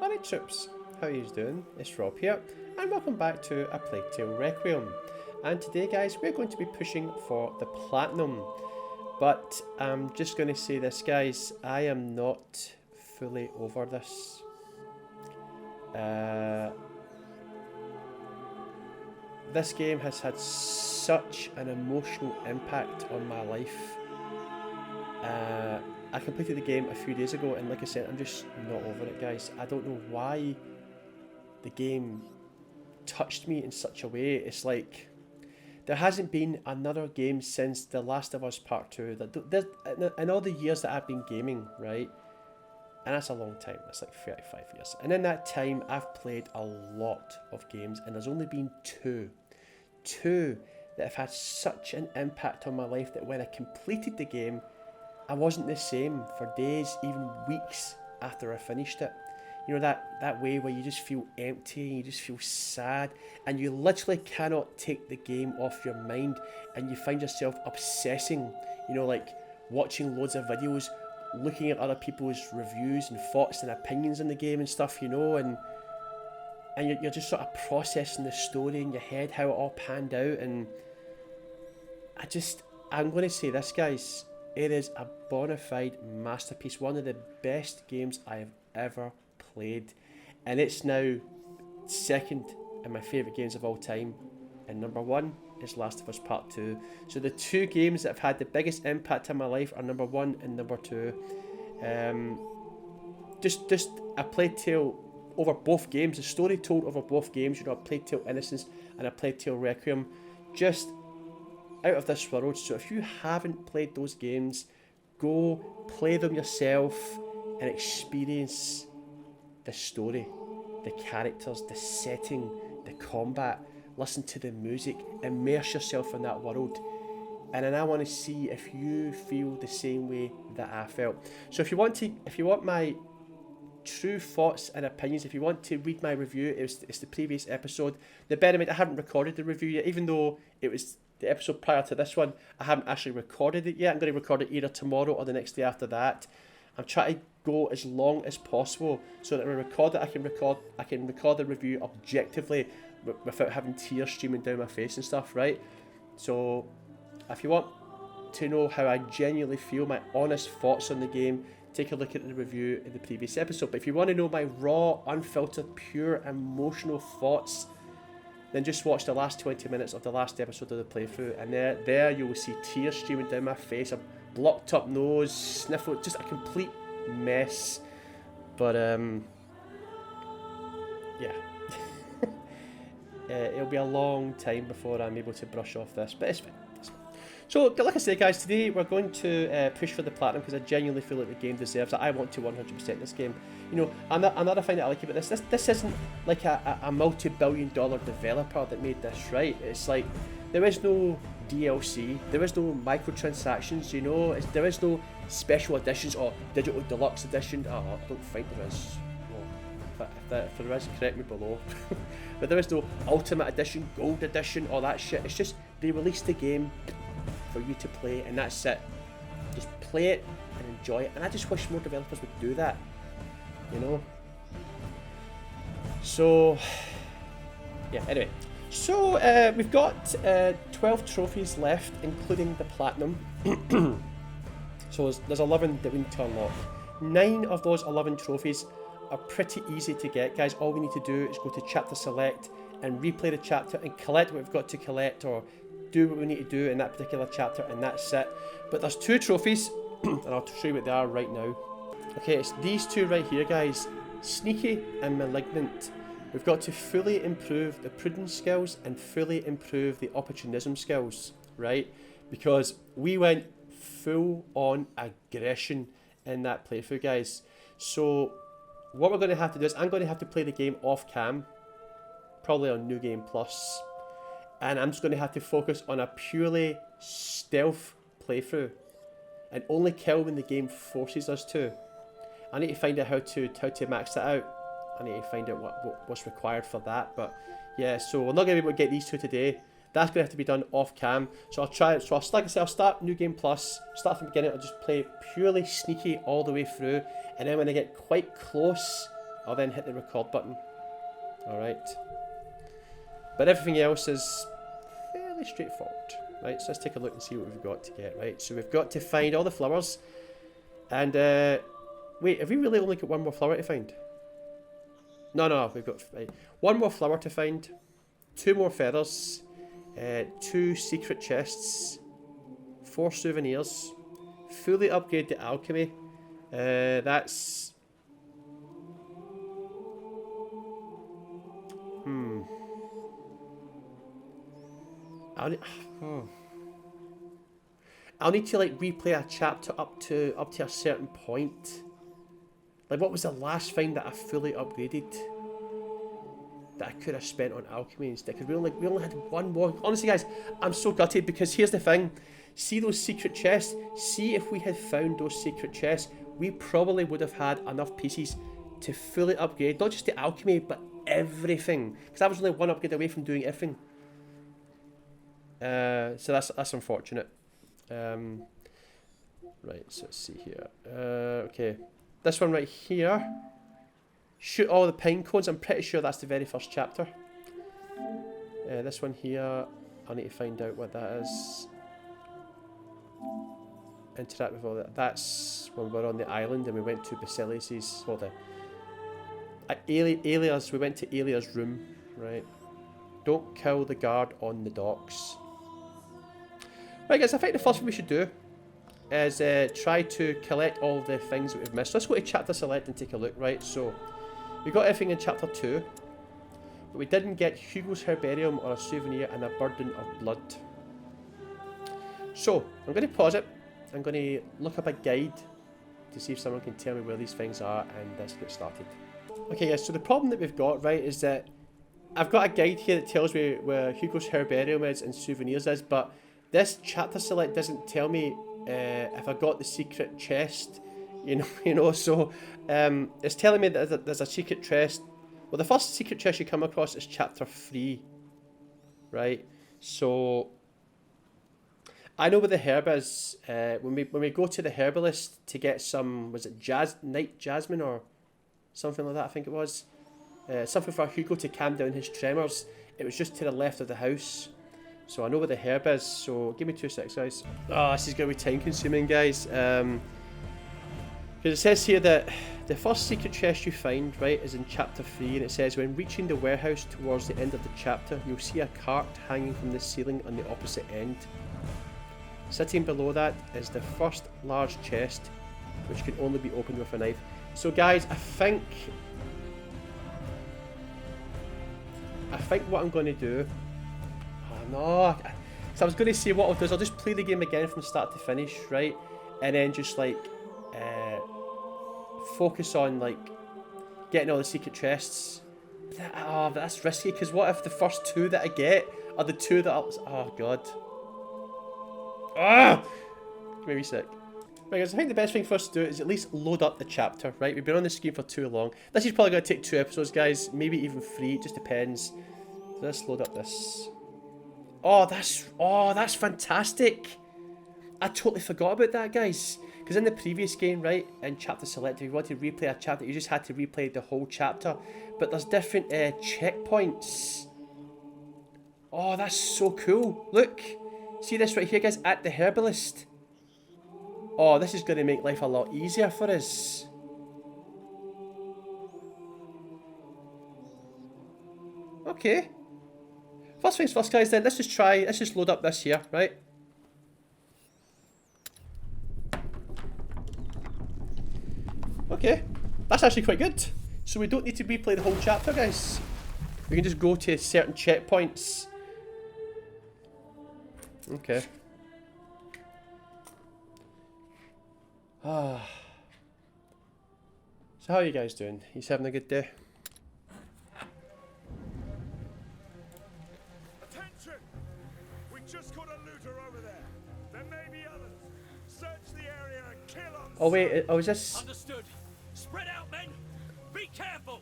Alright troops, how are you doing? It's Rob here, and welcome back to A Plague Tale Requiem. And today guys, we're going to be pushing for the Platinum. But I'm just going to say this guys, I am not fully over this. This game has had such an emotional impact on my life. I completed the game a few days ago, and like I said, I'm just not over it guys. I don't know why the game touched me in such a way. It's like there hasn't been another game since The Last of Us Part 2 in all the years that I've been gaming, right? And that's a long time. That's like 35 years. And in that time, I've played a lot of games, and there's only been two that have had such an impact on my life that when I completed the game, I wasn't the same for days, even weeks after I finished it. You know, that way where you just feel empty, you just feel sad, and you literally cannot take the game off your mind, and you find yourself obsessing, you know, like watching loads of videos, looking at other people's reviews and thoughts and opinions on the game and stuff, you know, and you're just sort of processing the story in your head, how it all panned out. And I'm going to say this guys, it is a bona fide masterpiece, one of the best games I have ever played, and it's now second in my favourite games of all time, and number one is Last of Us Part 2. So the two games that have had the biggest impact on my life are number one and number two. Just a Plague Tale over both games, a story told over both games, you know, a Plague Tale Innocence and a Plague Tale Requiem, just out of this world. So if you haven't played those games, go play them yourself and experience the story, the characters, the setting, the combat. Listen to the music, immerse yourself in that world, and then I want to see if you feel the same way that I felt. So if you want my true thoughts and opinions, if you want to read my review, it's the previous episode. The bear in mind, I haven't recorded the review yet, even though it was the episode prior to this one. I haven't actually recorded it yet. I'm going to record it either tomorrow or the next day after that. I'm trying to go as long as possible so that when I record it, I can record the review objectively without having tears streaming down my face and stuff, right? So if you want to know how I genuinely feel, my honest thoughts on the game, take a look at the review in the previous episode. But if you want to know my raw, unfiltered, pure, emotional thoughts, then just watch the last 20 minutes of the last episode of the playthrough, and there you will see tears streaming down my face, a blocked up nose, sniffle, just a complete mess. But yeah. It'll be a long time before I'm able to brush off this, but it's fine. So, like I said guys, today we're going to push for the Platinum because I genuinely feel like the game deserves it. I want to 100% this game. You know, another thing that I like about this isn't like a multi-billion-dollar developer that made this, right? It's like, there is no DLC, there is no microtransactions, you know, there is no special editions or digital deluxe edition. Oh, I don't think there is. If there is, correct me below. But there is no ultimate edition, gold edition, all that shit. It's just they released the game for you to play, and that's it. Just play it and enjoy it. And I just wish more developers would do that, you know. So yeah, anyway, so we've got 12 trophies left, including the Platinum. So there's 11 that we need to unlock. 9 of those 11 trophies are pretty easy to get, guys. All we need to do is go to chapter select and replay the chapter and collect what we've got to collect, or do what we need to do in that particular chapter, and that's it. But there's 2 trophies and I'll show you what they are right now. Okay, it's these 2 right here guys, Sneaky and Malignant. We've got to fully improve the prudence skills and fully improve the opportunism skills, right? Because we went full on aggression in that playthrough guys. So what we're going to have to do is I'm going to have to play the game off cam, probably on New Game Plus, and I'm just going to have to focus on a purely stealth playthrough and only kill when the game forces us to. I need to find out how to max that out. I need to find out what's required for that. But yeah, so we're not going to be able to get these 2 today. That's going to have to be done off cam. So I'll try it. So like I said, I'll start New Game Plus, start from the beginning. I'll just play purely sneaky all the way through, and then when I get quite close I'll then hit the record button. Alright. But everything else is fairly straightforward. Right, so let's take a look and see what we've got to get. Right, so we've got to find all the flowers. And, wait, have we really only got one more flower to find? No, we've got one more flower to find. 2 more feathers. 2 secret chests. 4 souvenirs. Fully upgrade the alchemy. That's... I'll need to like replay a chapter up to a certain point. Like, what was the last thing that I fully upgraded that I could have spent on alchemy instead? Because we only had one more. Honestly, guys, I'm so gutted because here's the thing. See those secret chests? See if we had found those secret chests, we probably would have had enough pieces to fully upgrade not just the alchemy but everything. Because I was only one upgrade away from doing everything. So that's unfortunate. Right, so let's see here. Okay, this one right here. Shoot all the pine cones. I'm pretty sure that's the very first chapter. This one here, I need to find out what that is. Interact with all that. That's when we were on the island and we went to Basilis's, well, Alia's. We went to Alia's room, right? Don't kill the guard on the docks. Right, guys, I think the first thing we should do is try to collect all the things that we've missed. Let's go to chapter select and take a look, right? So, we got everything in chapter 2, but we didn't get Hugo's herbarium or a souvenir and a burden of blood. So, I'm going to pause it. I'm going to look up a guide to see if someone can tell me where these things are, and let's get started. Okay, guys, so the problem that we've got, right, is that I've got a guide here that tells me where Hugo's herbarium is and souvenirs is, but this chapter select doesn't tell me if I got the secret chest, you know. So it's telling me that there's a secret chest. Well, the first secret chest you come across is chapter 3, right? So I know where the herb is. When we go to the herbalist to get some, was it night jasmine or something like that? I think it was something for Hugo to calm down his tremors. It was just to the left of the house. So I know where the herb is, so give me 2 seconds, guys. Oh, this is going to be time consuming, guys. Because it says here that the first secret chest you find, right, is in chapter 3, and it says, when reaching the warehouse towards the end of the chapter, you'll see a cart hanging from the ceiling on the opposite end. Sitting below that is the first large chest, which can only be opened with a knife. So guys, I think what I'm going to do... No, so I was going to say what I'll do is I'll just play the game again from start to finish, right? And then just like focus on like getting all the secret chests. But that's risky, because what if the first 2 that I get are the 2 that oh god. Give me a wee sec. Right, guys, I think the best thing for us to do is at least load up the chapter, right? We've been on the screen for too long. This is probably going to take 2 episodes, guys, maybe even 3, it just depends. So let's load up this. Oh, that's fantastic. I totally forgot about that, guys. Because in the previous game, right, in chapter select, if you wanted to replay a chapter, you just had to replay the whole chapter. But there's different checkpoints. Oh, that's so cool. Look. See this right here, guys, at the herbalist. Oh, this is going to make life a lot easier for us. Okay. First things first, guys, then, let's just load up this here, right? Okay, that's actually quite good. So we don't need to replay the whole chapter, guys. We can just go to certain checkpoints. Okay. So how are you guys doing? You having a good day? Attention! We just got a looter over there. There may be others. Search the area and kill on. Oh wait, is this? Understood. Spread out, men. Be careful.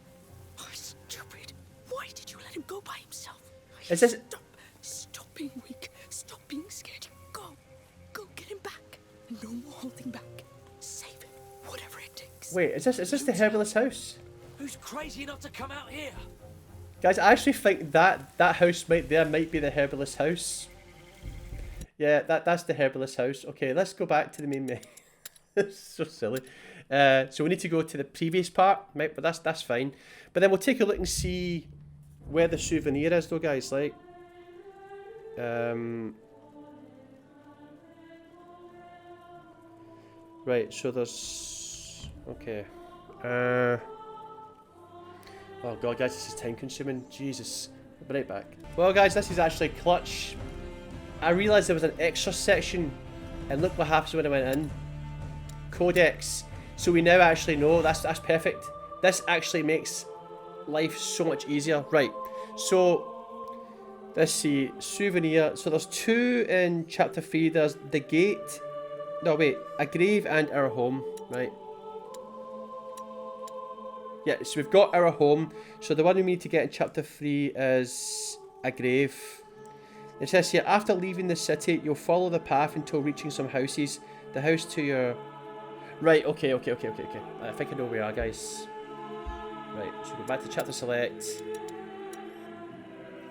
Oh, stupid. Why did you let him go by himself? Is this? Stop being weak. Stop being scared. Go get him back. No more holding back. Save it. Whatever it takes. Wait, is this the herbalist house? Who's crazy enough to come out here? Guys, I actually think that house might be the herbalist house. Yeah, that's the herbalist house. Okay, let's go back to the main menu. It's so silly. So we need to go to the previous part, right? But that's fine. But then we'll take a look and see where the souvenir is, though, guys. Like, right. So there's okay. Oh god, guys, this is time consuming. Jesus. I'll be right back. Well, guys, this is actually clutch. I realised there was an extra section, and look what happens when I went in. Codex. So we now actually know. That's perfect. This actually makes life so much easier. Right. So let's see. Souvenir. So there's 2 in chapter 3. There's the gate. No, wait. A grave and our home. Right. Yeah, so we've got our home. So the one we need to get in chapter 3 is a grave. It says here, after leaving the city, you'll follow the path until reaching some houses. The house to your... Right, okay. I think I know where we are, guys. Right, so go back to chapter select.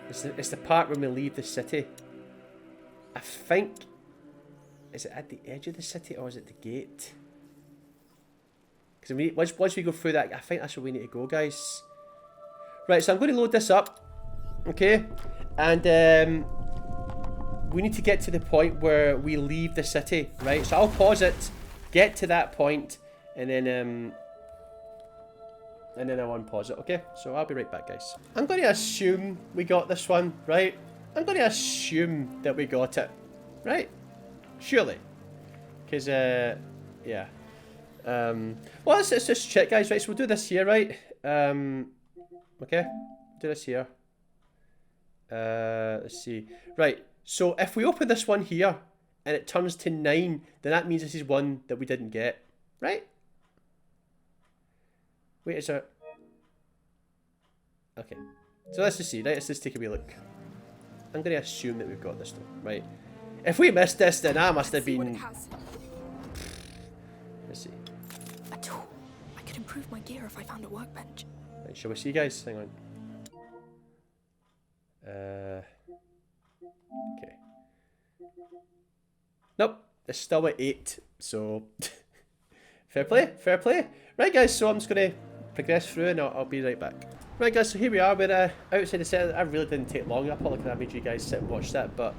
It's the part when we leave the city. I think... Is it at the edge of the city or is it the gate? Because once we go through that, I think that's where we need to go, guys. Right, so I'm going to load this up. Okay? And we need to get to the point where we leave the city, right? So I'll pause it, get to that point, and then I'll unpause it, okay? So I'll be right back, guys. I'm going to assume we got this one, right? I'm going to assume that we got it, right? Surely. Because, yeah. Well, let's just check, guys, right? So we'll do this here, right? Okay, do this here. Let's see. Right, so if we open this one here and it turns to 9, then that means this is one that we didn't get, right? Wait, is there... Okay, so let's just see, right? Let's just take a wee look. I'm going to assume that we've got this though, right? If we missed this, then I must have been... Let's see. A tool. I could improve my gear if I found a workbench. Right, shall we see, guys? Hang on. Okay. Nope, it's still at 8, so fair play. Right, guys, so I'm just going to progress through and I'll be right back. Right, guys, so here we are. We're outside the set. I really didn't take long. I probably could have made you guys sit and watch that, but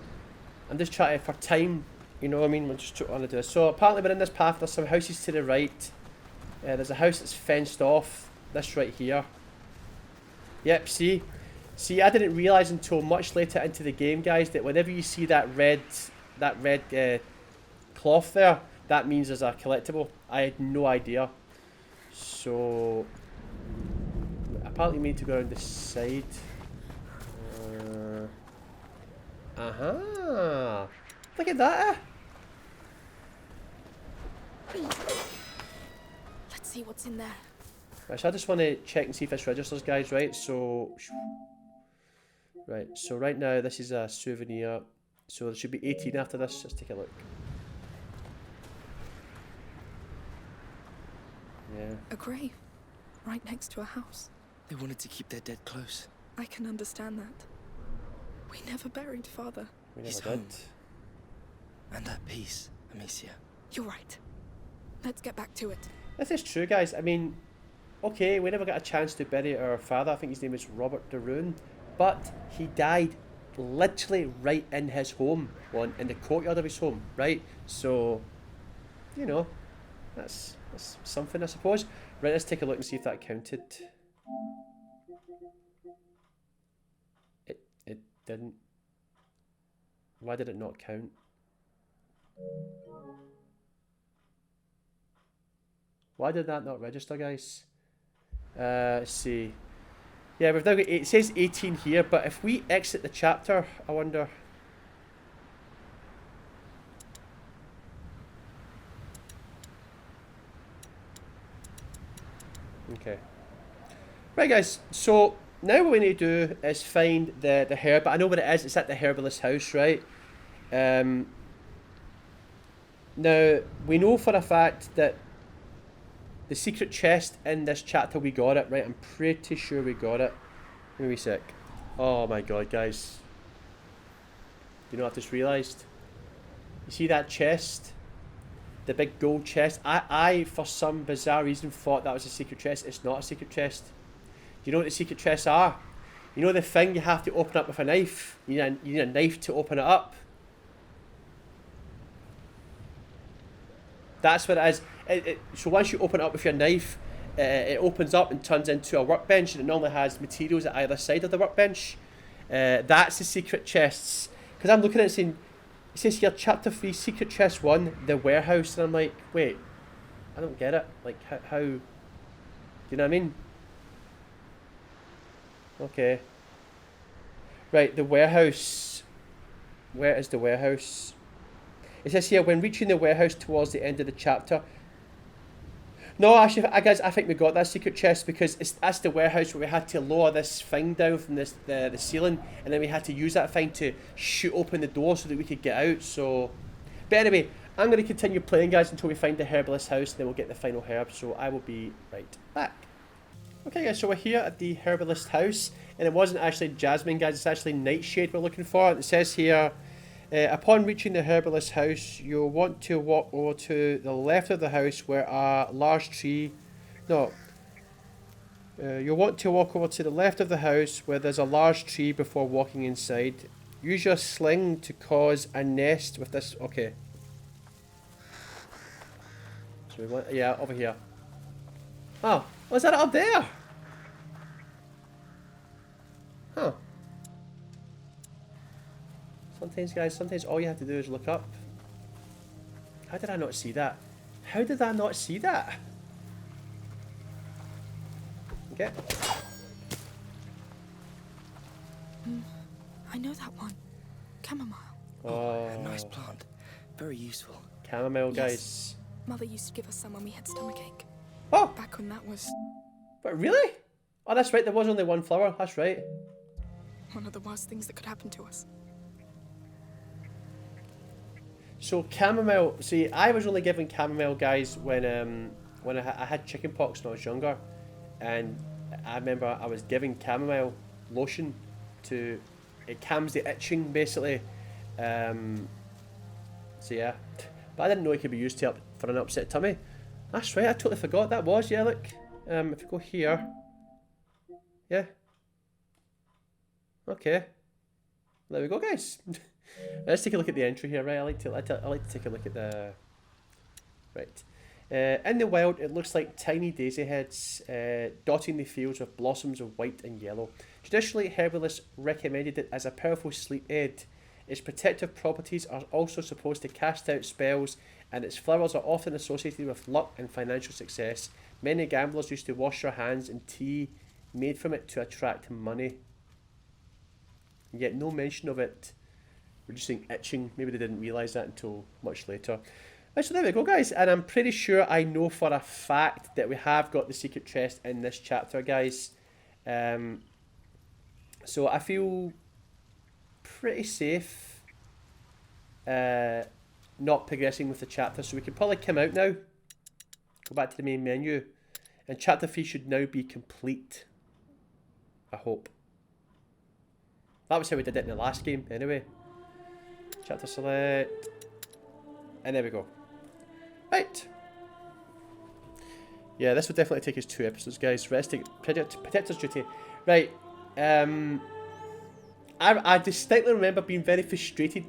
I'm just trying to, for time, you know what I mean? We're just trying to do this. So apparently we're in this path. There's some houses to the right. There's a house that's fenced off. This right here. Yep, see, I didn't realise until much later into the game, guys, that whenever you see that red cloth there, that means there's a collectible. I had no idea. So apparently we need to go around the side. Look at that. Let's see what's in there. Right, so I just want to check and see if this registers, guys, right? So right now this is a souvenir. So there should be 18 after this. Let's take a look. Yeah. A grave. Right next to a house. They wanted to keep their dead close. I can understand that. We never buried father. We He's never did. home. And at peace, Amicia. You're right. Let's get back to it. This is true, guys. I mean, okay, we never got a chance to bury our father. I think his name is Robert DeRune. But he died literally right in his home, in the courtyard of his home, right? So, you know, that's something, I suppose. Right, let's take a look and see if that counted. It didn't. Why did it not count? Why did that not register, guys? Let's see. Yeah, we've now got it says 18 here, but if we exit the chapter, I wonder. Okay. Right, guys. So now what we need to do is find the herb. But I know what it is. It's at the herbalist house, right? Now we know for a fact that The secret chest in this chapter, we got it, right? I'm pretty sure we got it. Give me a wee sec. Oh my god, guys. Do you know what I've just realised? You see that chest? The big gold chest? I, for some bizarre reason, thought that was a secret chest. It's not a secret chest. Do you know what the secret chests are? You know the thing you have to open up with a knife? You need a knife to open it up. That's what it is. So once you open it up with your knife, it opens up and turns into a workbench, and it normally has materials at either side of the workbench. That's the secret chests. Because I'm looking at it saying, it says here, Chapter 3, Secret Chest 1, The Warehouse, and I'm like, wait, I don't get it. Like, how do you know what I mean? Okay. Right, the warehouse. Where is the warehouse? It says here, when reaching the warehouse towards the end of the chapter. No, actually, guys, I think we got that secret chest because that's the warehouse where we had to lower this thing down from the ceiling, and then we had to use that thing to shoot open the door so that we could get out. So, but anyway, I'm going to continue playing, guys, until we find the herbalist house, and then we'll get the final herb. So I will be right back. Okay, guys, so we're here at the herbalist house, and it wasn't actually Jasmine, guys. It's actually Nightshade we're looking for. It says here, upon reaching the herbalist house, you'll want to walk over to the left of the house where a large tree... No. You'll want to walk over to the left of the house where there's a large tree before walking inside. Use your sling to cause a nest with this... Okay. So we want... Yeah, over here. Oh, was that up there? Huh. Sometimes, guys, sometimes all you have to do is look up. How did I not see that? How did I not see that? Okay. I know that one. Chamomile. Oh, A nice plant. Very useful. chamomile, guys. Yes. Mother used to give us some when we had stomachache. Oh, Back when that was but really? Oh, that's right. There was only one flower. That's right. one of the worst things that could happen to us. So chamomile. See, I was only given chamomile, guys, when I had chicken pox when I was younger, and I remember I was giving chamomile lotion to. It calms the itching, basically. So yeah, but I didn't know it could be used for an upset tummy. That's right. I totally forgot that was. Yeah, look. If you go here. Yeah. Okay. There we go, guys. Let's take a look at the entry here, right? I like to take a look at the... Right. In the wild, it looks like tiny daisy heads dotting the fields with blossoms of white and yellow. Traditionally, herbalists recommended it as a powerful sleep aid. Its protective properties are also supposed to cast out spells, and its flowers are often associated with luck and financial success. Many gamblers used to wash their hands in tea made from it to attract money. Yet no mention of it reducing itching. Maybe they didn't realise that until much later. Right, so there we go, guys. And I'm pretty sure I know for a fact that we have got the secret chest in this chapter, guys. So I feel pretty safe not progressing with the chapter. So we can probably come out now. Go back to the main menu. And chapter 3 should now be complete. I hope. That was how we did it in the last game, anyway. Chapter select. And there we go. Right. Yeah, this will definitely take us 2 episodes, guys. Resting Protector's Duty. Right. I distinctly remember being very frustrated.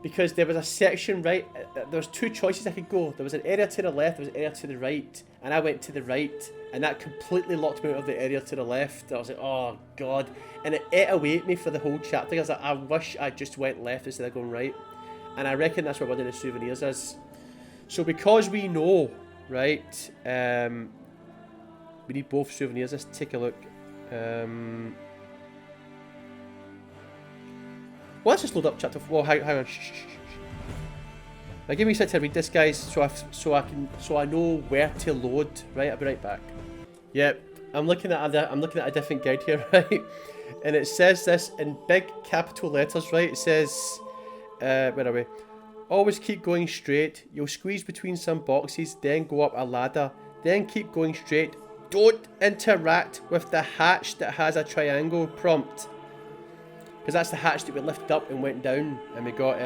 Because there was a section, right, there was 2 choices I could go. There was an area to the left, there was an area to the right, and I went to the right, and that completely locked me out of the area to the left. I was like, oh god, and it ate away at me for the whole chapter. I was like, I wish I just went left instead of going right, and I reckon that's where one of the souvenirs is. So because we know, right, we need both souvenirs. Let's take a look. Well, let's just load up chapter 4. Hang on. Shh. Now give me a second to read this, guys, so I know where to load. Right, I'll be right back. Yep, I'm looking at a different guide here, right? And it says this in big capital letters, right? It says, where are we? Always keep going straight. You'll squeeze between some boxes, then go up a ladder. then keep going straight. Don't interact with the hatch that has a triangle prompt. Because that's the hatch that we lifted up and went down. And we got,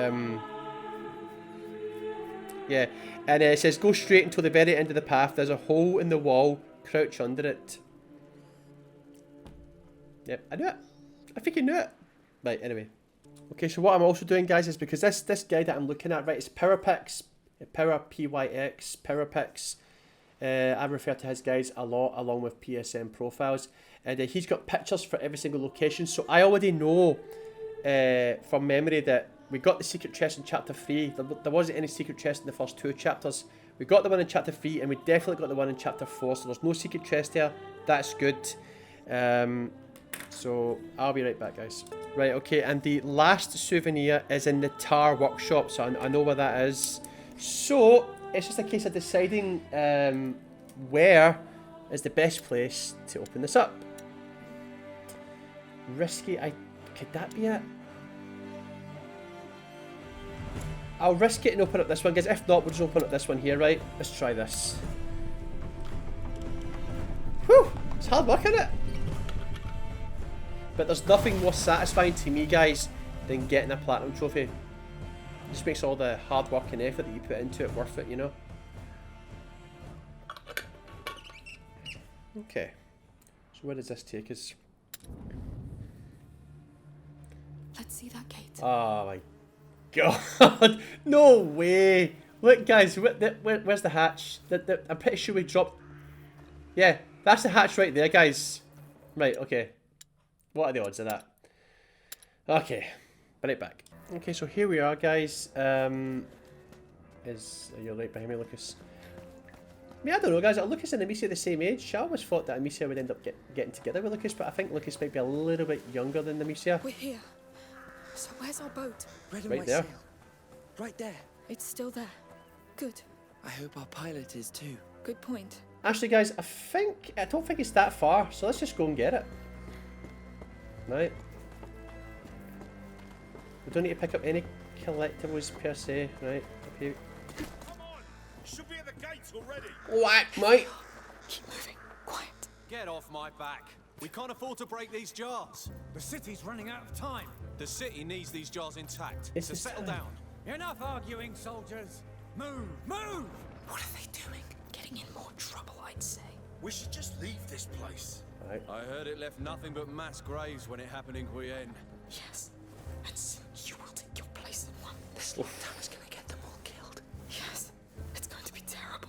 yeah. And it says, go straight until the very end of the path. There's a hole in the wall. Crouch under it. Yep, I knew it. I think you knew it. Right, anyway. Okay, so what I'm also doing, guys, is because this guy that I'm looking at, right, it's PowerPix. Power PYX, PowerPix. I refer to his guys a lot along with PSN profiles, and he's got pictures for every single location, so I already know from memory that we got the secret chest in chapter 3. There wasn't any secret chest in the first 2 chapters. We got the one in chapter 3 and we definitely got the one in chapter 4, so there's no secret chest there. That's good. So I'll be right back, guys. Right, okay, and the last souvenir is in the tar workshop, so I know where that is. So it's just a case of deciding where is the best place to open this up. Risky, could that be it? I'll risk it and open up this one, guys. If not, we'll just open up this one here, right? Let's try this. Whew! It's hard work, isn't it? But there's nothing more satisfying to me, guys, than getting a platinum trophy. It just makes all the hard work and effort that you put into it worth it, you know? Okay. So where does this take us? Let's see that gate. Oh my god. No way. Look, guys, where's the hatch? I'm pretty sure we dropped... Yeah, that's the hatch right there, guys. Right, okay. What are the odds of that? Okay, be right back. Okay, so here we are, guys. You're right behind me, Lucas? I mean, I don't know, guys. Are Lucas and Amicia the same age? I always thought that Amicia would end up getting together with Lucas, but I think Lucas might be a little bit younger than Amicia. We're here. So where's our boat? Right there. Right there. It's still there. Good. I hope our pilot is too. Good point. Actually, guys, I don't think it's that far, so let's just go and get it. Right. We don't need to pick up any collectibles per se, right? Okay. Come on! Should be at the gates already. Whack, mate! Keep moving. Quiet. Get off my back. We can't afford to break these jars. The city's running out of time. The city needs these jars intact. It's So the settle time. down. Enough arguing, soldiers. Move! Move! What are they doing? Getting in more trouble, I'd say. We should just leave this place. Right. I heard it left nothing but mass graves when it happened in Requiem. Yes. And soon you will take your place in one. This lockdown is gonna get them all killed. Yes. It's going to be terrible.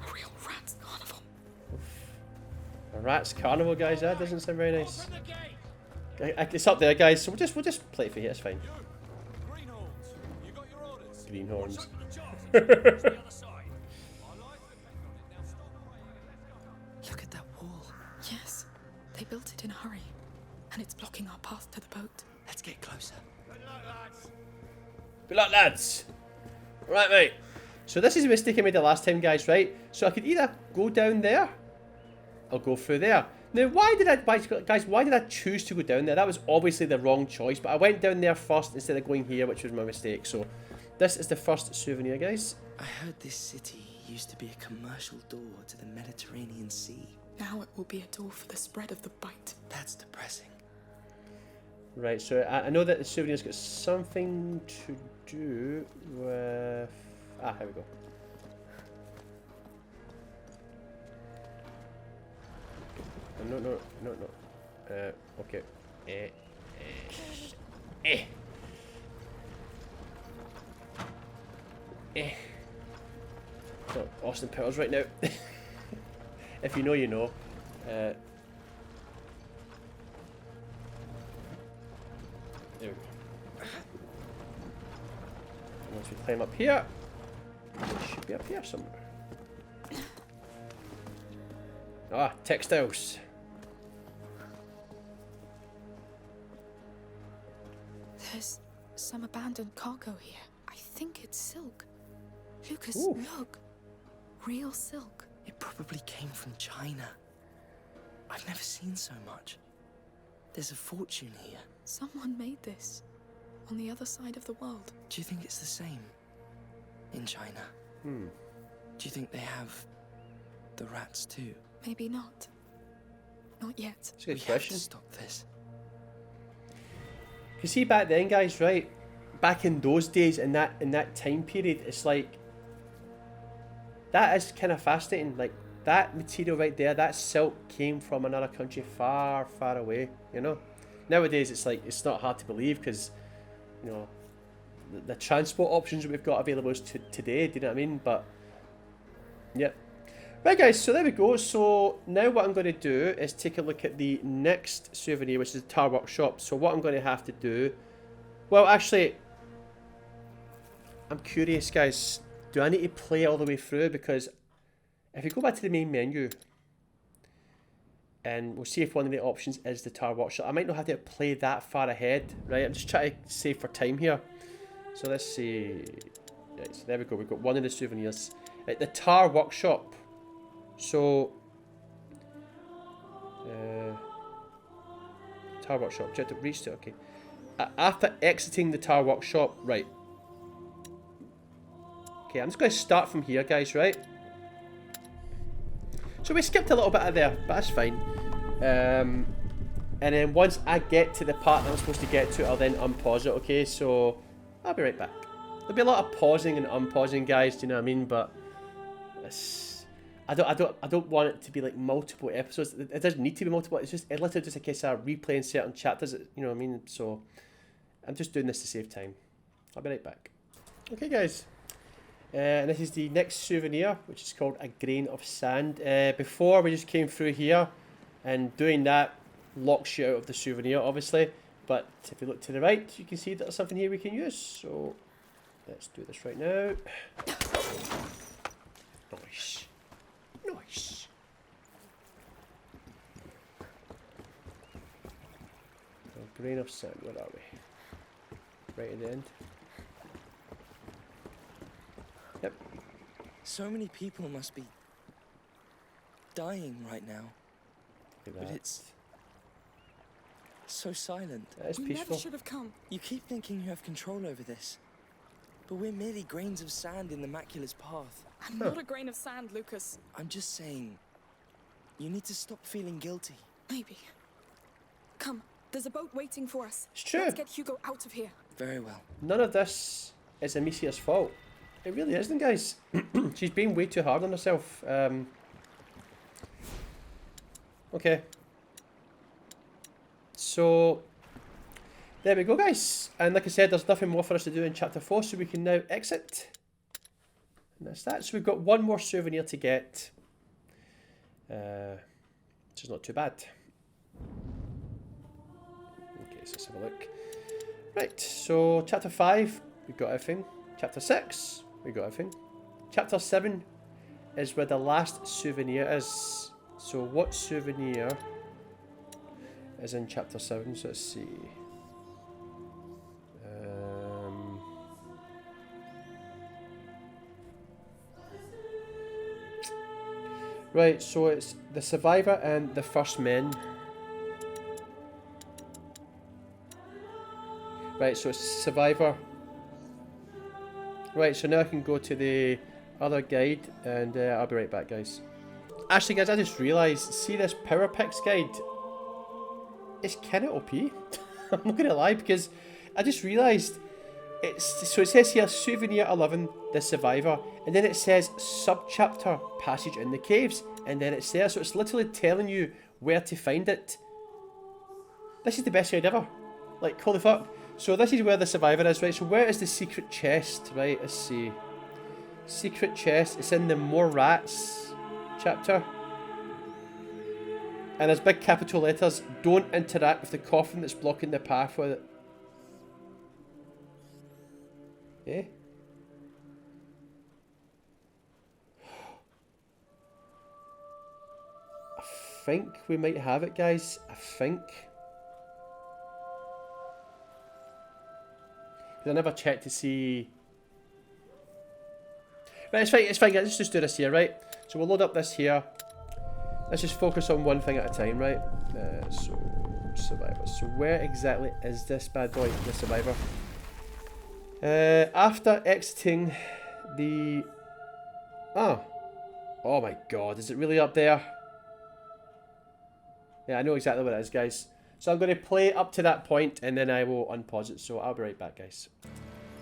A real rat's carnival. A rat's carnival, guys. That doesn't sound very nice. It's up there, guys. So we'll just play it for here. It's fine. Greenhorns, you got your orders? Greenhorns. Open the jars. It's the other side. Look at that wall. Yes. They built it in a hurry. And it's blocking our path to the boat. Let's get closer. Good luck, lads. Good luck, lads. Right, mate. So this is a mistake I made the last time, guys, right? So I could either go down there or go through there. Now, why did I choose to go down there? That was obviously the wrong choice, but I went down there first instead of going here, which was my mistake. So this is the first souvenir, guys. I heard this city used to be a commercial door to the Mediterranean Sea. Now it will be a door for the spread of the bite. That's depressing. Right, so I know that the souvenir's got something to do with... Ah, here we go. No. Okay. So, Austin Powers right now. If you know, you know. There we go. And once we climb up here, it should be up here somewhere. Ah, textiles. There's some abandoned cargo here. I think it's silk. Lucas, Ooh. look. Real silk. It probably came from China. I've never seen so much. There's a fortune here. Someone made this. On the other side of the world. Do you think it's the same in China? Do you think they have the rats too? Maybe not. Not yet. That's a good We have question. to stop this. You see, back then, guys, right? Back in those days, in that time period, it's like that is kind of fascinating. Like that material right there, that silk came from another country far, far away. You know, nowadays it's like it's not hard to believe because you know the transport options that we've got available today. Do you know what I mean? But yeah. Right guys, so there we go. So now what I'm going to do is take a look at the next souvenir, which is the Tar Workshop. So what I'm going to have to do, well actually, I'm curious guys, do I need to play all the way through? Because if you go back to the main menu, and we'll see if one of the options is the Tar Workshop. I might not have to play that far ahead, right? I'm just trying to save for time here. So let's see. Right, so there we go, we've got one of the souvenirs. Right, the Tar Workshop. So, Tar Workshop, objective reached it, okay. After exiting the Tar Workshop, right. Okay, I'm just going to start from here, guys, right? So we skipped a little bit of there, but that's fine. And then once I get to the part that I'm supposed to get to, I'll then unpause it, okay? So, I'll be right back. There'll be a lot of pausing and unpausing, guys, do you know what I mean? But, I don't want it to be like multiple episodes. It doesn't need to be multiple. It's literally just a case of replaying certain chapters. You know what I mean? So I'm just doing this to save time. I'll be right back. Okay, guys. And this is the next souvenir, which is called a grain of sand. Before we just came through here, and doing that locks you out of the souvenir, obviously. But if you look to the right, you can see that there's something here we can use. So let's do this right now. Nice. Nice. A grain of sand, where are we? Right at the end. Yep. So many people must be dying right now. Look at But that. it's so silent. That is You peaceful. never should have come. You keep thinking you have control over this. But we're merely grains of sand in the Macula's path. I'm not a grain of sand, Lucas. I'm just saying, you need to stop feeling guilty. Maybe. Come, there's a boat waiting for us. It's true. Let's get Hugo out of here. Very well. None of this is Amicia's fault. It really isn't, guys. She's being way too hard on herself. Okay. So, there we go, guys. And like I said, there's nothing more for us to do in Chapter 4, so we can now exit. And that's that. So we've got one more souvenir to get. Which is not too bad. Okay, so let's have a look. Right, so Chapter 5, we've got everything. Chapter 6, we got everything. Chapter 7 is where the last souvenir is. So what souvenir is in Chapter 7? So let's see. Right, so it's the survivor and the first men. Right, so it's survivor. Right, so now I can go to the other guide, and I'll be right back, guys. Actually, guys, I just realised, see this Power Picks guide? It's kind of OP. I'm not going to lie, because I just realised, so it says here, Souvenir 11, the survivor, and then it says subchapter, passage in the caves, and then it's there, so it's literally telling you where to find it. This is the best guide ever. Like, holy fuck. So this is where the survivor is, right? So where is the secret chest, right? Let's see. Secret chest, it's in the More Rats chapter. And there's big capital letters, don't interact with the coffin that's blocking the path with it. Yeah? I think we might have it, guys. I think. I never checked to see. Right, it's fine, guys. Let's just do this here, right? So we'll load up this here. Let's just focus on one thing at a time, right? So, survivor. So where exactly is this bad boy, the survivor? After exiting the... Oh my god, is it really up there? Yeah, I know exactly what it is, guys. So I'm going to play up to that point and then I will unpause it. So I'll be right back, guys.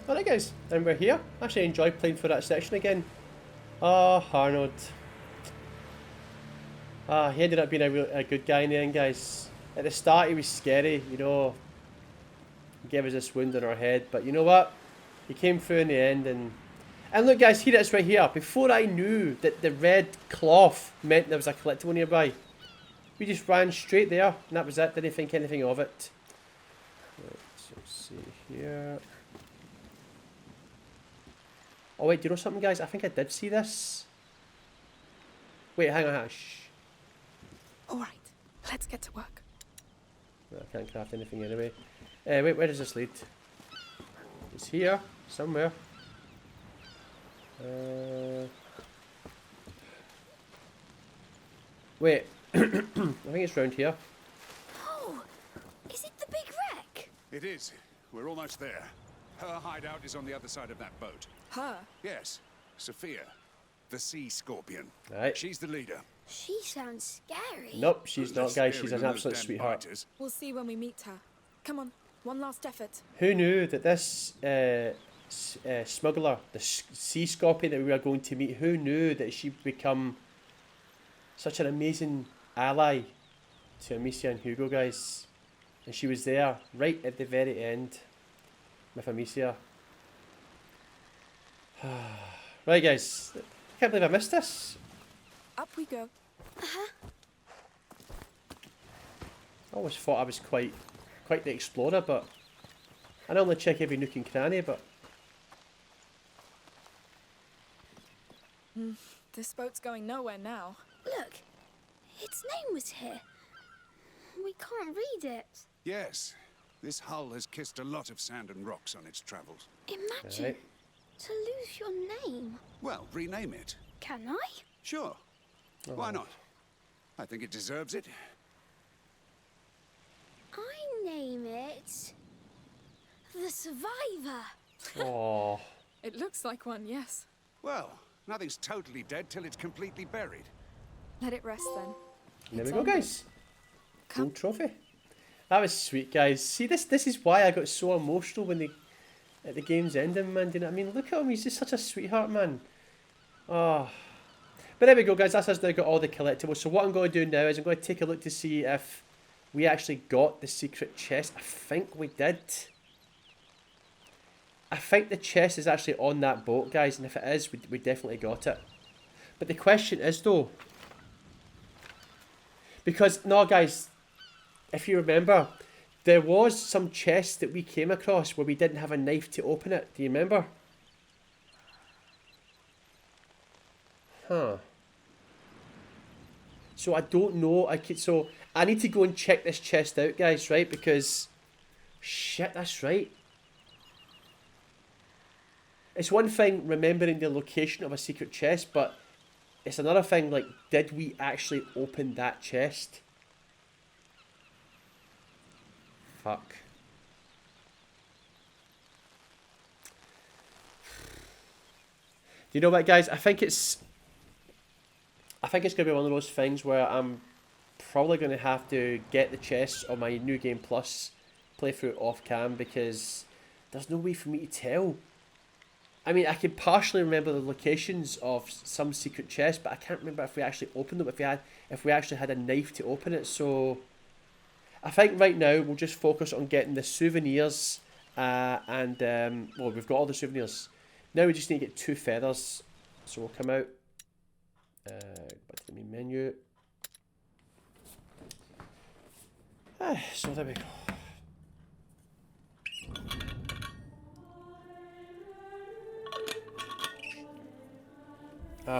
Alright, guys, and we're here. Actually, I enjoyed playing for that section again. Oh, Arnold. Ah, he ended up being a good guy in the end, guys. At the start, he was scary, you know. He gave us this wound on our head, but you know what? He came through in the end, and look, guys, here it is right here. Before I knew that the red cloth meant there was a collectible nearby, we just ran straight there, and that was it. Didn't think anything of it. Let's see here. Oh wait, do you know something, guys? I think I did see this. Wait, hang on, shh. Alright, let's get to work. I can't craft anything anyway. Wait, where does this lead? It's here, somewhere. Wait, I think it's round here. Oh, is it the big wreck? It is. We're almost there. Her hideout is on the other side of that boat. Her? Yes, Sophia, the sea scorpion. Right. She's the leader. She sounds scary. Nope, she's not, Less guys. scary She's than an those absolute damn sweetheart. biters. We'll see when we meet her. Come on, one last effort. Who knew that this smuggler, the sea scorpion that we were going to meet, who knew that she'd become such an amazing ally to Amicia and Hugo, guys? And she was there right at the very end with Amicia. Right, guys, I can't believe I missed this. Up we go. Uh-huh. I always thought I was quite the explorer, but I normally check every nook and cranny, but This boat's going nowhere now. Look, its name was here. We can't read it. Yes, this hull has kissed a lot of sand and rocks on its travels. Imagine Right. to lose your name. Well, rename it. Can I? Sure. Why not? I think it deserves it. I name it the Survivor. oh, It looks like one, yes. Well, nothing's totally dead till it's completely buried. Let it rest then. there we It's go, ended. guys. Come. Gold trophy. That was sweet, guys. See, this is why I got so emotional when at the game's ending, man. Do you know what I mean? Look at him. He's just such a sweetheart, man. Oh. But there we go, guys. That's us now got all the collectibles. So what I'm going to do now is I'm going to take a look to see if we actually got the secret chest. I think we did. I think the chest is actually on that boat, guys. And if it is, we definitely got it. But the question is, though, because, no, guys, if you remember, there was some chests that we came across where we didn't have a knife to open it. Do you remember? Huh. So I don't know. So I need to go and check this chest out, guys, right? Because, shit, that's right. It's one thing remembering the location of a secret chest, but it's another thing, like, did we actually open that chest? Fuck. Do you know what, guys? I think it's going to be one of those things where I'm probably going to have to get the chests on my New Game Plus playthrough off cam because there's no way for me to tell. I mean, I can partially remember the locations of some secret chests, but I can't remember if we actually opened them, if we actually had a knife to open it. So I think right now we'll just focus on getting the souvenirs and well, we've got all the souvenirs. Now we just need to get 2 feathers. So we'll come out back to the main menu. So there we go.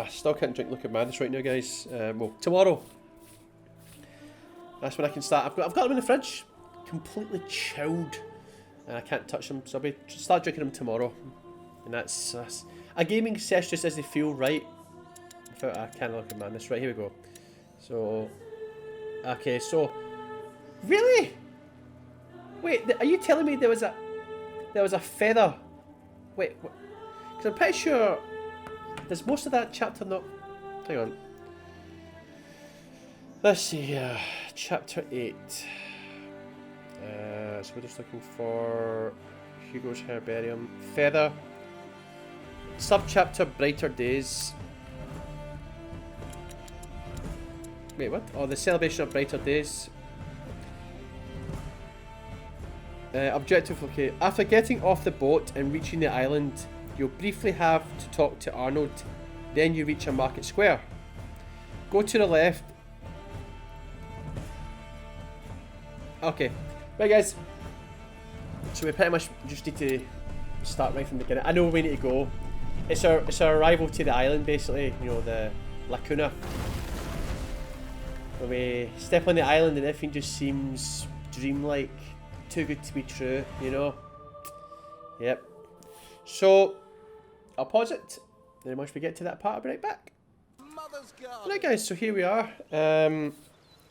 Still can't drink Look at Madness right now, guys. Well, tomorrow. That's when I can start. I've got them in the fridge, completely chilled, and I can't touch them. So I'll start drinking them tomorrow, and that's a gaming session just as they feel right. Without a can of Look at Madness. Right, here we go. So, okay, so really, wait, are you telling me there was a feather? Wait, because I'm pretty sure. Does most of that chapter not... Hang on. Let's see here. Chapter 8. So we're just looking for Hugo's Herbarium. Feather. Subchapter Brighter Days. Wait, what? Oh, the celebration of brighter days. Objective, okay. After getting off the boat and reaching the island, you'll briefly have to talk to Arnold. Then you reach a market square. Go to the left. Okay. Right, guys. So we pretty much just need to start right from the beginning. I know we need to go. It's our arrival to the island, basically. You know, the Lacuna. When we step on the island and everything just seems dreamlike, too good to be true, you know. Yep. So I'll pause it. Then once we get to that part, I'll be right back. Right, guys. So here we are. Oh,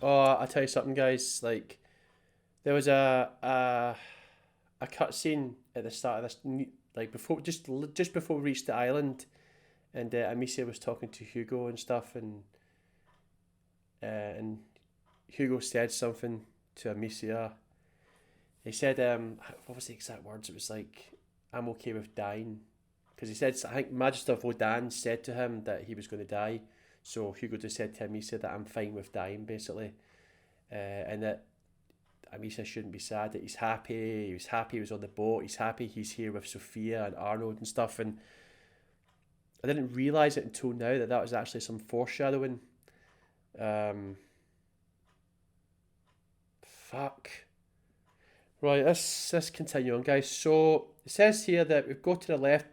I'll tell you something, guys. Like, there was a cutscene at the start of this, like before, just before we reached the island, and Amicia was talking to Hugo and stuff, and Hugo said something to Amicia. He said, what was the exact words? It was like, "I'm okay with dying," because he said, I think Magister Vodan said to him that he was going to die. So Hugo just said to Amicia that I'm fine with dying, basically, and that Amicia shouldn't be sad, that he's happy. He was happy he was on the boat. He's happy he's here with Sophia and Arnold and stuff. And I didn't realise it until now that was actually some foreshadowing. Fuck. Right, let's continue on, guys. So it says here that we go to the left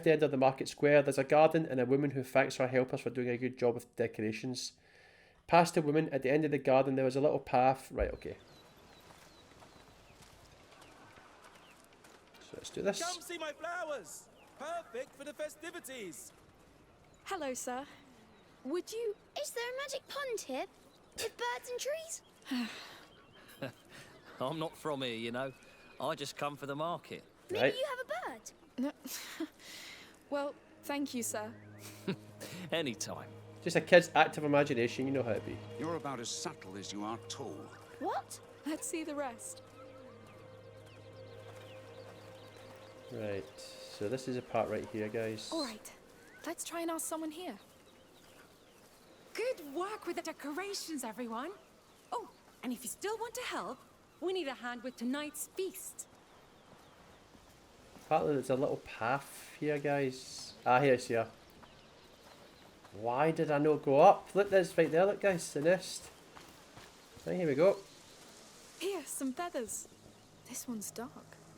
end of the market square. There's a garden and a woman who thanks her helpers for doing a good job with decorations. Past the woman, at the end of the garden, there was a little path. Right, okay. So let's do this. Come see my flowers. Perfect for the festivities. Hello, sir. Would you... Is there a magic pond here? With birds and trees? I'm not from here, you know. I just come for the market. Maybe Right. you have a bird. Well, thank you, sir. Anytime. Just a kid's active imagination, you know how to be. You're about as subtle as you are tall. What? Let's see the rest. Right, so this is a part right here, guys. All right. Let's try and ask someone here. Good work with the decorations, everyone. Oh, and if you still want to help, we need a hand with tonight's feast. Apparently there's a little path here, guys. Ah, here it's here. Why did I not go up? Look, there's right there, look, guys, the nest. Right, here we go. Here, some feathers. This one's dark.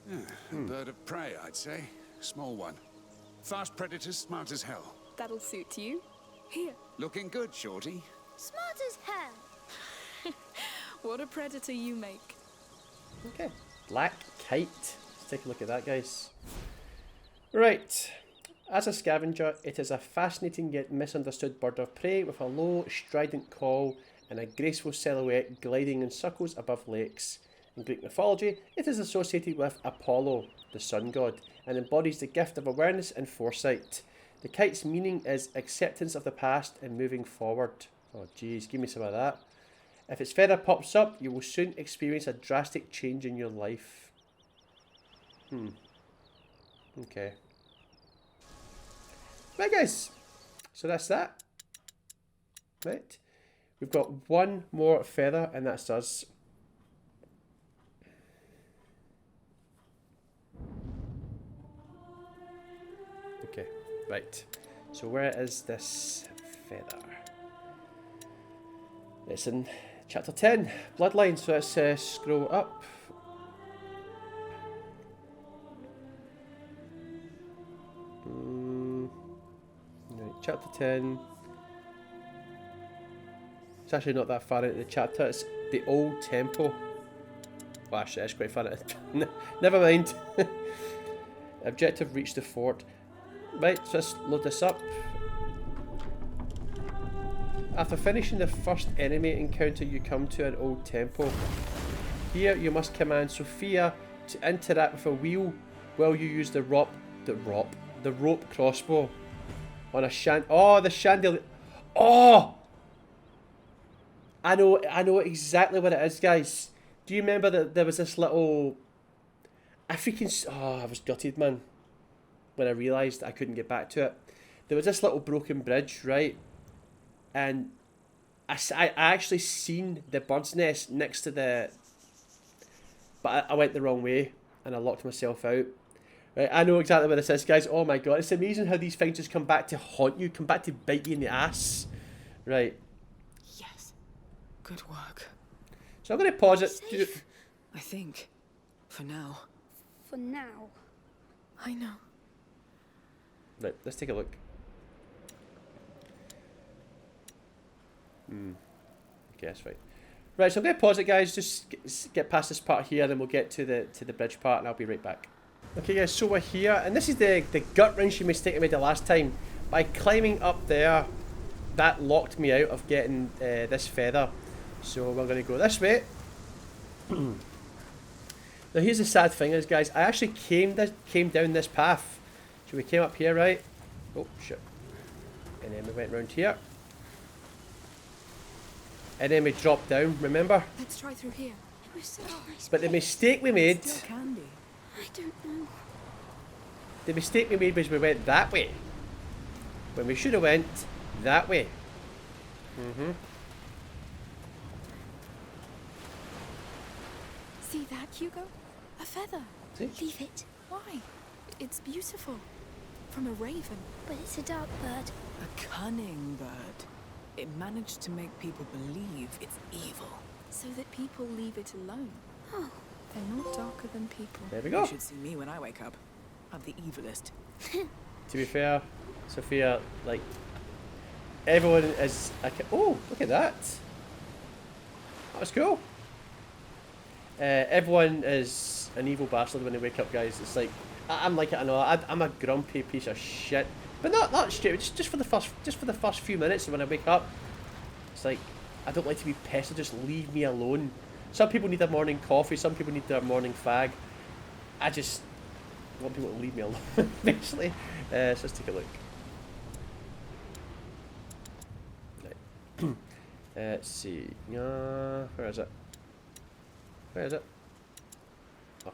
Yeah, a bird of prey, I'd say. Small one. Fast predators, smart as hell. That'll suit you. Here. Looking good, Shorty. Smart as hell. What a predator you make. Okay. Black kite. Let's take a look at that, guys. Right. As a scavenger, it is a fascinating yet misunderstood bird of prey with a low, strident call and a graceful silhouette gliding in circles above lakes. In Greek mythology, it is associated with Apollo, the sun god, and embodies the gift of awareness and foresight. The kite's meaning is acceptance of the past and moving forward. Oh geez, give me some of that. If its feather pops up, you will soon experience a drastic change in your life. Okay. Right, guys. So that's that. Right. We've got one more feather, and that's us. Okay. Right. So where is this feather? It's in chapter 10, Bloodline. So let's scroll up. Right, chapter 10. It's actually not that far into the chapter. It's the old temple. Well, actually, it's quite far into Never mind. Objective, reach the fort. Right, so let's load this up. After finishing the first enemy encounter, you come to an old temple. Here, you must command Sophia to interact with a wheel while you use the rope crossbow on a the chandelier. Oh! I know exactly what it is, guys. Do you remember that there was this little... I was gutted, man, when I realised I couldn't get back to it. There was this little broken bridge, right? And I actually seen the bird's nest next to the... But I went the wrong way, and I locked myself out. Right, I know exactly what this is, guys. Oh my god, it's amazing how these things just come back to haunt you, come back to bite you in the ass. Right. Yes. Good work. So I'm going to pause it. I think. For now. For now. I know. Right, let's take a look. Okay, that's right. Right, so I'm going to pause it, guys. Just get past this part here, then we'll get to the bridge part, and I'll be right back. Okay, guys, so we're here, and this is the gut-wrenching mistake I made the last time. By climbing up there, that locked me out of getting this feather. So we're going to go this way. Now here's the sad thing is, guys, I actually came down this path. So we came up here, right? Oh, shit. And then we went round here. And then we dropped down, remember? Let's try through here. It was such a nice But the place. mistake we made... Still can be. I don't know. The mistake we made was we went that way. When we should have went that way. See that, Hugo? A feather. See? Leave it. Why? It's beautiful. From a raven. But it's a dark bird. A cunning bird. It managed to make people believe it's evil. So that people leave it alone. Oh. They're not darker than people. There we You go. should see me when I wake up. I'm the evilest. To be fair, Sophia, like, everyone is... Oh, look at that. That was cool. Everyone is an evil bastard when they wake up, guys. It's like, I'm like it, I know. I'm a grumpy piece of shit. But not stupid, just for the first few minutes when I wake up. It's like, I don't like to be pestered, just leave me alone. Some people need their morning coffee, some people need their morning fag. I just want people to leave me alone, basically. So let's take a look. Right. Let's see. Where is it? Where is it? Oh,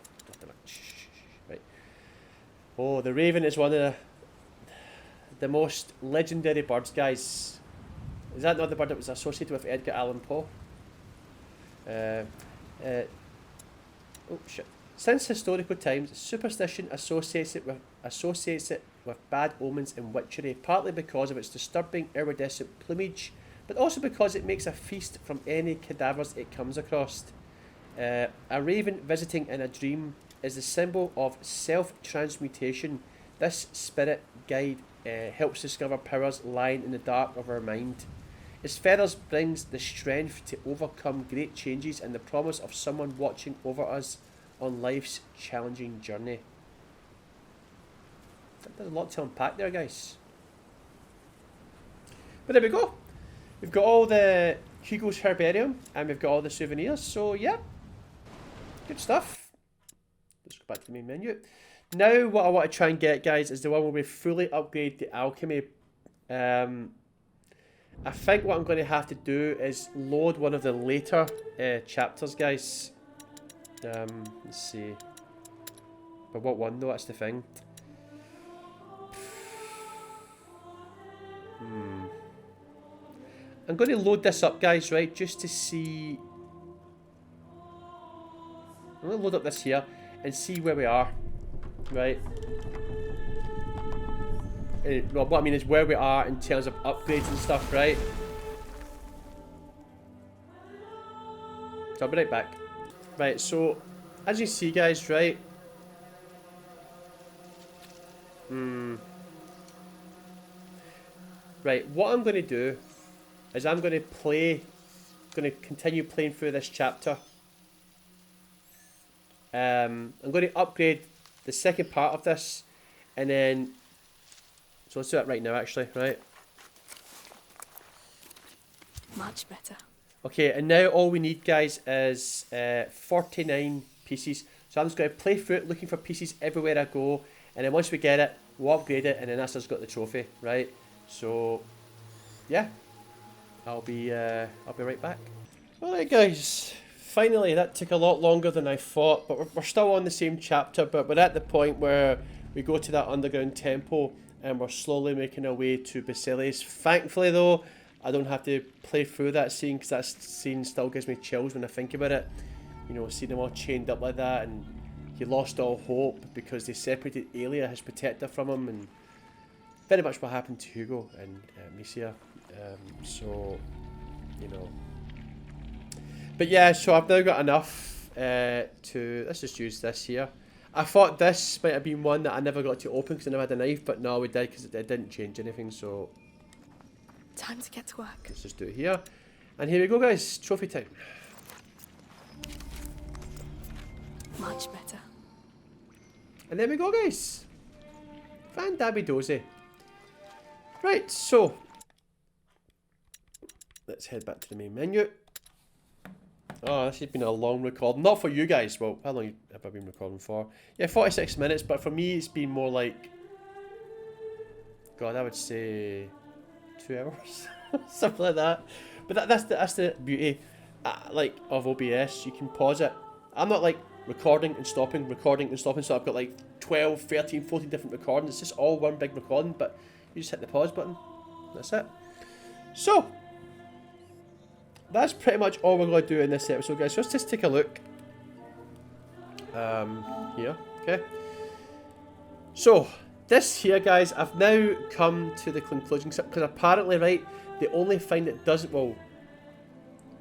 right. Oh, the raven is one of the most legendary birds, guys. Is that not the bird that was associated with Edgar Allan Poe? Oh shit. Since historical times, superstition associates it with bad omens and witchery, partly because of its disturbing iridescent plumage, but also because it makes a feast from any cadavers it comes across. A raven visiting in a dream is the symbol of self-transmutation. This spirit guide helps discover powers lying in the dark of our mind. Its feathers brings the strength to overcome great changes and the promise of someone watching over us on life's challenging journey. There's a lot to unpack there, guys. But there we go. We've got all the Hugo's Herbarium and we've got all the souvenirs, so yeah. Good stuff. Let's go back to the main menu. Now what I want to try and get, guys, is the one where we fully upgrade the alchemy. I think what I'm going to have to do is load one of the later chapters, guys. Let's see. But what one though? That's the thing. I'm going to load this up, guys, right? Just to see. I'm going to load up this here and see where we are, right? Well, what I mean is where we are in terms of upgrades and stuff, right? So I'll be right back. Right, so as you see, guys, right? Right, what I'm going to do is I'm going to continue playing through this chapter. I'm going to upgrade the second part of this, and then, so let's do it right now, actually, right? Much better. Okay, and now all we need, guys, is 49 pieces. So I'm just going to play through it, looking for pieces everywhere I go, and then once we get it, we'll upgrade it, and then that's us got the trophy, right? So, yeah, I'll be right back. Alright guys, finally that took a lot longer than I thought, but we're still on the same chapter, but we're at the point where we go to that underground temple and we're slowly making our way to Basilis. Thankfully though, I don't have to play through that scene because that scene still gives me chills when I think about it. You know, seeing them all chained up like that, and he lost all hope because they separated Aelia, his protector, from him, and very much what happened to Hugo and Amicia. So, you know. But yeah, so I've now got enough to... Let's just use this here. I thought this might have been one that I never got to open because I never had a knife, but no, we did because it didn't change anything, so... Time to get to work. Let's just do it here. And here we go, guys. Trophy time. Much better. And there we go, guys. Fan dabby dozy. Right, so... let's head back to the main menu. Oh, this has been a long recording. Not for you guys. Well, how long have I been recording for? Yeah, 46 minutes, but for me it's been more like... God, I would say... 2 hours? Something like that. But that's the beauty like of OBS. You can pause it. I'm not like recording and stopping, so I've got like 12, 13, 14 different recordings. It's just all one big recording, but you just hit the pause button. That's it. So... that's pretty much all we're going to do in this episode, guys. So let's just take a look. Here, okay. So, this here, guys, I've now come to the conclusion, because apparently, right, the only thing that doesn't, well,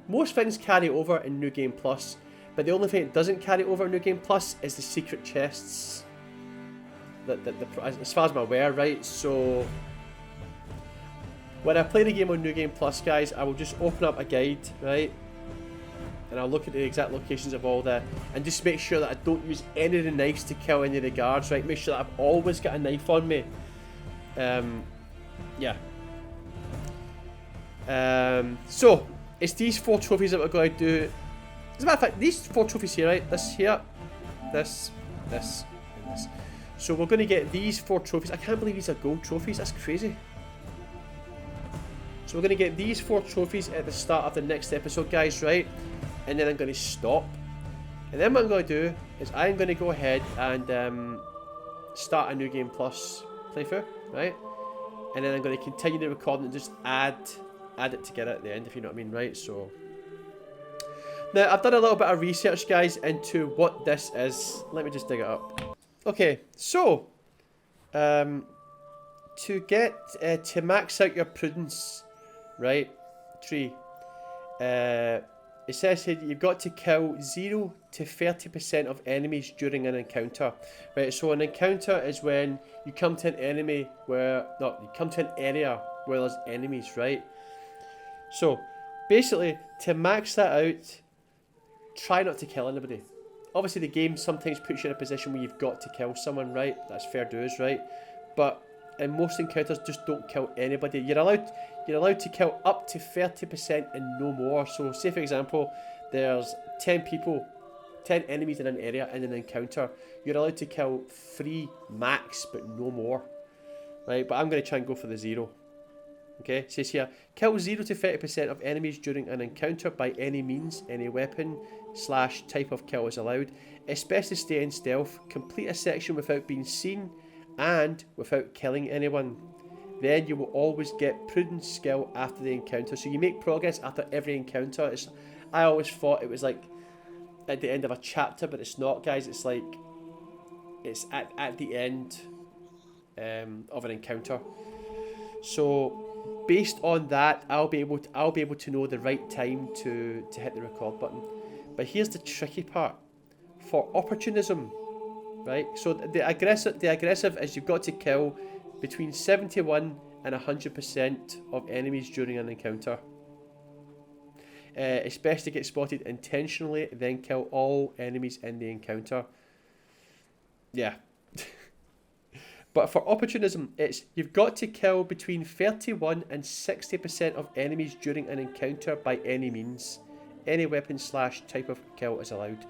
most things carry over in New Game Plus, but the only thing that doesn't carry over in New Game Plus is the secret chests. As far as I'm aware, right, so... when I play the game on New Game Plus, guys, I will just open up a guide, right? And I'll look at the exact locations of all the... and just make sure that I don't use any of the knives to kill any of the guards, right? Make sure that I've always got a knife on me. Yeah. So, it's these 4 trophies that we're going to do. As a matter of fact, these 4 trophies here, right? This here, this, and this. So we're going to get these 4 trophies. I can't believe these are gold trophies. That's crazy. So we're going to get these 4 trophies at the start of the next episode, guys, right? And then I'm going to stop. And then what I'm going to do is I'm going to go ahead and start a New Game Plus playthrough, right? And then I'm going to continue the recording and just add it together at the end, if you know what I mean, right? So now I've done a little bit of research, guys, into what this is. Let me just dig it up. Okay, so to get to max out your prudence, right, tree, it says here you've got to kill 0 to 30% of enemies during an encounter, right? So an encounter is when you come to an enemy where, no, you come to an area where there's enemies, right? So basically, to max that out, try not to kill anybody. Obviously the game sometimes puts you in a position where you've got to kill someone, right? That's fair dues, right? But in most encounters, just don't kill anybody. You're allowed to kill up to 30% and no more. So say for example, there's 10 enemies in an area in an encounter. You're allowed to kill 3 max, but no more. Right, but I'm going to try and go for the 0. Okay, it says here, kill 0 to 30% of enemies during an encounter by any means. Any weapon / type of kill is allowed. It's best to stay in stealth. Complete a section without being seen and without killing anyone. Then you will always get prudence skill after the encounter. So you make progress after every encounter. I always thought it was like at the end of a chapter, but it's not, guys. It's like it's at the end of an encounter. So based on that, I'll be able to know the right time to hit the record button. But here's the tricky part. For opportunism, right? So the aggressive is you've got to kill between 71 and 100% of enemies during an encounter. It's best to get spotted intentionally, then kill all enemies in the encounter. Yeah. But for opportunism, it's you've got to kill between 31 and 60% of enemies during an encounter by any means. Any weapon / type of kill is allowed.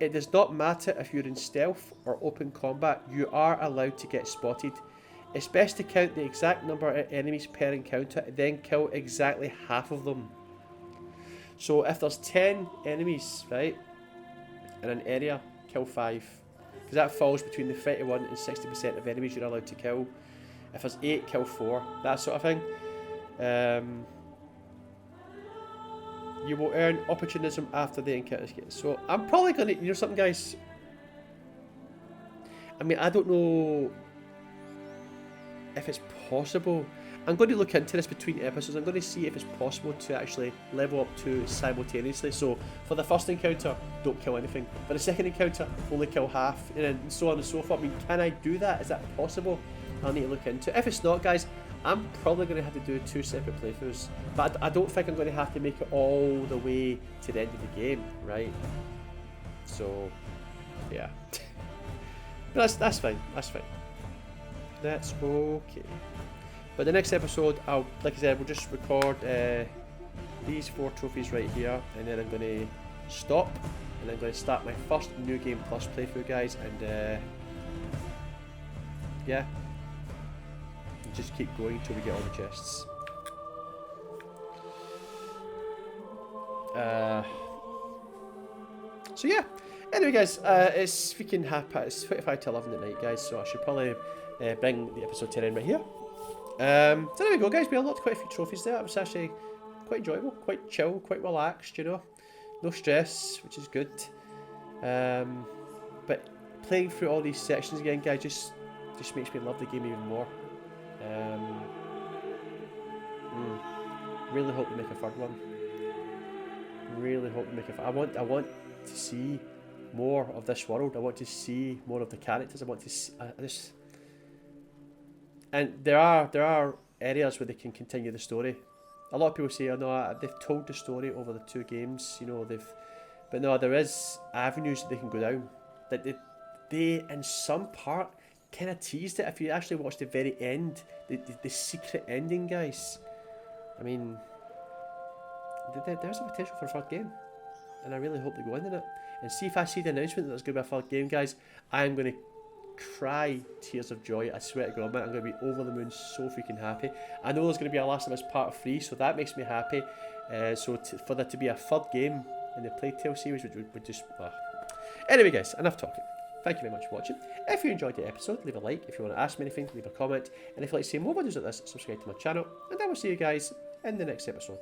It does not matter if you're in stealth or open combat, you are allowed to get spotted. It's best to count the exact number of enemies per encounter and then kill exactly half of them. So if there's 10 enemies, right, in an area, kill 5. Because that falls between the 31 and 60% of enemies you're allowed to kill. If there's 8, kill 4. That sort of thing. You will earn opportunism after the encounter. So I'm probably going to, you know something guys? I mean, I don't know if it's possible. I'm going to look into this between episodes. I'm going to see if it's possible to actually level up 2 simultaneously. So for the first encounter, don't kill anything. For the second encounter, only kill half, and so on and so forth. I mean, can I do that? Is that possible? I'll need to look into it. If it's not, guys, I'm probably going to have to do 2 separate playthroughs. But I don't think I'm going to have to make it all the way to the end of the game, right? So, yeah. But that's fine. That's fine. That's okay. But the next episode, like I said, we'll just record these 4 trophies right here, and then I'm going to stop, and I'm going to start my first New Game Plus playthrough, guys, and yeah, just keep going until we get all the chests. So yeah, anyway guys, it's freaking it's 25 to 11 at night, guys, so I should probably bring the episode to an end right here. So there we go, guys. We unlocked quite a few trophies there. It was actually quite enjoyable, quite chill, quite relaxed, you know. No stress, which is good. But playing through all these sections again, guys, just makes me love the game even more. Really hope we make a third one. Really hope we make a. I want to see more of this world. I want to see more of the characters. I want to see this. And there are areas where they can continue the story. A lot of people say, "Oh no, they've told the story over the 2 games." You know, but no, there is avenues that they can go down. That they in some part kind of teased it. If you actually watch the very end, the secret ending, guys. I mean, there's a potential for a third game, and I really hope they go into it. And see if I see the announcement that there's going to be a third game, guys. I'm going to cry tears of joy. I swear to God, man, I'm going to be over the moon, so freaking happy. I know there's going to be a Last of Us Part 3, so that makes me happy. So for there to be a third game in the Plague Tale series would just... Anyway guys, enough talking. Thank you very much for watching. If you enjoyed the episode, leave a like. If you want to ask me anything, leave a comment. And if you'd like to see more videos like this, subscribe to my channel. And I will see you guys in the next episode.